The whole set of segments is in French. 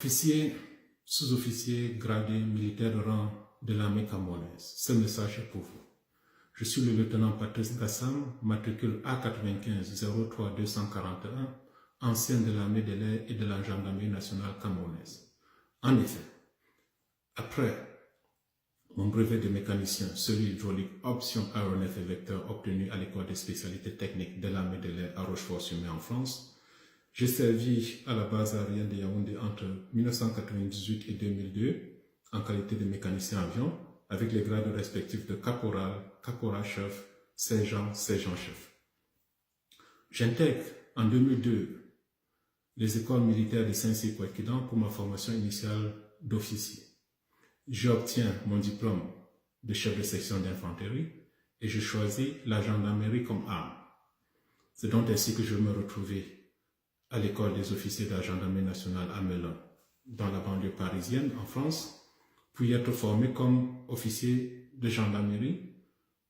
Officier, sous-officier, gradé, militaire de rang de l'armée camerounaise, ce message est pour vous. Je suis le lieutenant Patrice Gassam, matricule A95 03 241, ancien de l'armée de l'air et de la gendarmerie nationale camerounaise. En effet, après mon brevet de mécanicien, celui hydraulique option aéronef et vecteur obtenu à l'école des spécialités techniques de l'armée de l'air à Rochefort-sur-Mer en France, j'ai servi à la base aérienne de Yaoundé entre 1998 et 2002 en qualité de mécanicien avion avec les grades respectifs de caporal, caporal-chef, sergent, sergent-chef. J'intègre en 2002 les écoles militaires de Saint-Cyr-Kouakidan pour ma formation initiale d'officier. J'obtiens mon diplôme de chef de section d'infanterie et je choisis la gendarmerie comme arme. C'est donc ainsi que je me retrouvais à l'école des officiers de la gendarmerie nationale à Melun, dans la banlieue parisienne en France, puis être formé comme officier de gendarmerie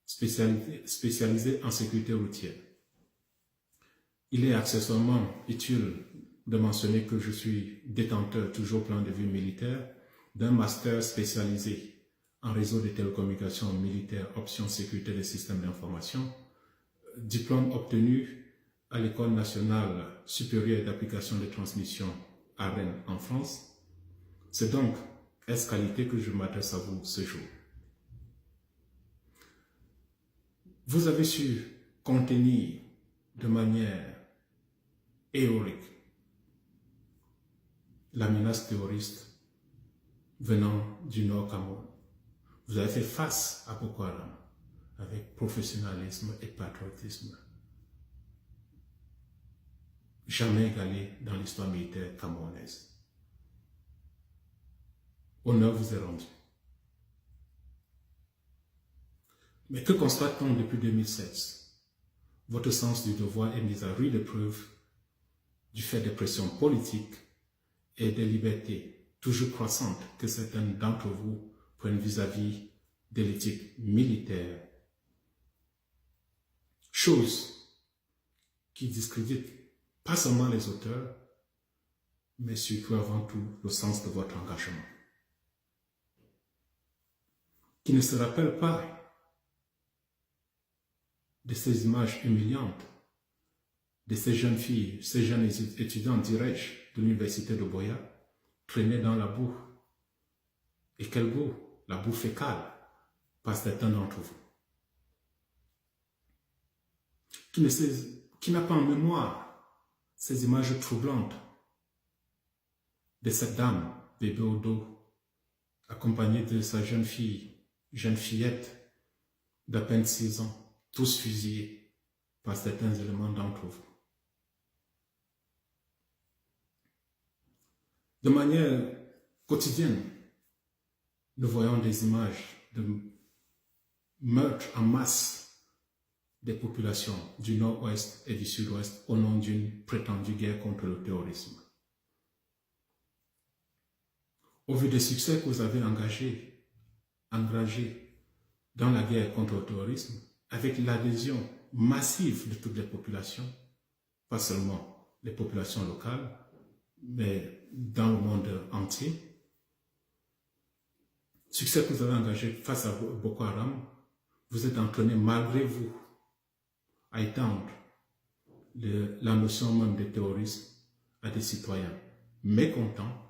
spécialisé en sécurité routière. Il est accessoirement utile de mentionner que je suis détenteur, toujours au plan de vue militaire, d'un master spécialisé en réseau de télécommunications militaires, option sécurité des systèmes d'information, diplôme obtenu à l'École nationale supérieure d'application de transmission à Rennes en France. C'est donc à cette qualité que je m'adresse à vous ce jour. Vous avez su contenir de manière héroïque la menace terroriste venant du Nord Cameroun. Vous avez fait face à Boko Haram avec professionnalisme et patriotisme jamais égalé dans l'histoire militaire camerounaise. Honneur vous est rendu. Mais que constate-t-on depuis 2016? Votre sens du devoir est mis à rude épreuve du fait des pressions politiques et des libertés toujours croissantes que certains d'entre vous prennent vis-à-vis de l'éthique militaire. Chose qui discrédite pas seulement les auteurs, mais surtout avant tout le sens de votre engagement. Qui ne se rappelle pas de ces images humiliantes de ces jeunes filles, ces jeunes étudiants, dirais-je, de l'université de Boya, traînés dans la boue. Et quelle boue? La boue fécale, par certains d'entre vous. Qui n'a pas en mémoire ces images troublantes de cette dame, bébé au dos, accompagnée de sa jeune fillette d'à peine 6 ans, tous fusillés par certains éléments d'entre vous. De manière quotidienne, nous voyons des images de meurtres en masse des populations du nord-ouest et du sud-ouest au nom d'une prétendue guerre contre le terrorisme. Au vu des succès que vous avez engagés dans la guerre contre le terrorisme, avec l'adhésion massive de toutes les populations, pas seulement les populations locales, mais dans le monde entier, succès que vous avez engagé face à Boko Haram, vous êtes entraîné malgré vous à étendre la notion même de terrorisme à des citoyens mécontents,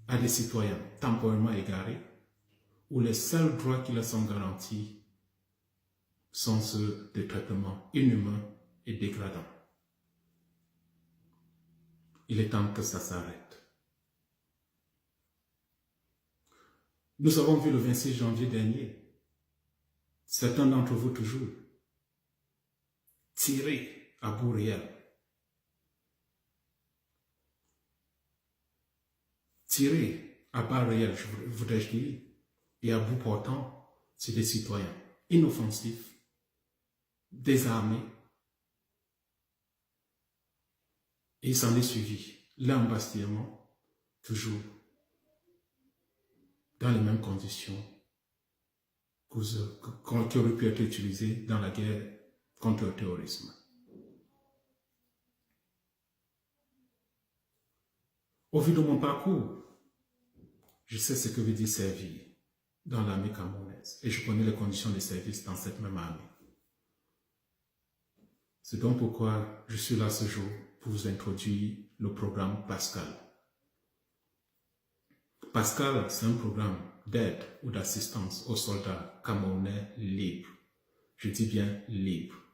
à des citoyens temporairement égarés, où les seuls droits qui leur sont garantis sont ceux de traitements inhumains et dégradants. Il est temps que ça s'arrête. Nous avons vu le 26 janvier dernier, certains d'entre vous toujours, tirer à bout réel. Tirer à balles réelles, voudrais-je dire, et à bout portant sur des citoyens inoffensifs, désarmés. Et il s'en est suivi l'embastillement, toujours dans les mêmes conditions qui auraient pu être utilisées dans la guerre contre le terrorisme. Au vu de mon parcours, je sais ce que veut dire servir dans l'armée camerounaise et je connais les conditions de service dans cette même armée. C'est donc pourquoi je suis là ce jour pour vous introduire le programme Pascal. Pascal, c'est un programme d'aide ou d'assistance aux soldats camerounais libres. Je dis bien libres.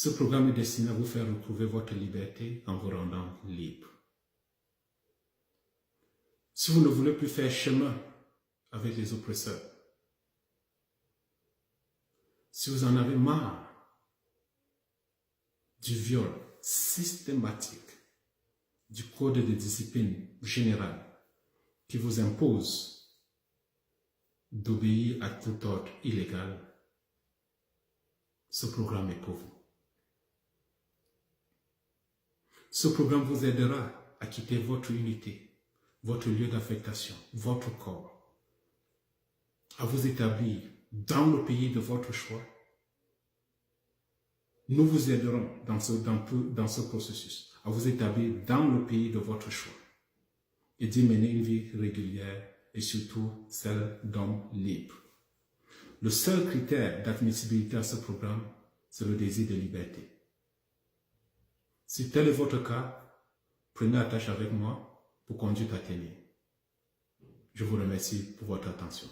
Ce programme est destiné à vous faire retrouver votre liberté en vous rendant libre. Si vous ne voulez plus faire chemin avec les oppresseurs, si vous en avez marre du viol systématique du code de discipline générale qui vous impose d'obéir à tout ordre illégal, ce programme est pour vous. Ce programme vous aidera à quitter votre unité, votre lieu d'affectation, votre corps, à vous établir dans le pays de votre choix. Nous vous aiderons dans ce processus, à vous établir dans le pays de votre choix et d'y mener une vie régulière et surtout celle d'hommes libres. Le seul critère d'admissibilité à ce programme, c'est le désir de liberté. Si tel est votre cas, prenez attache avec moi pour conduite à tenir. Je vous remercie pour votre attention.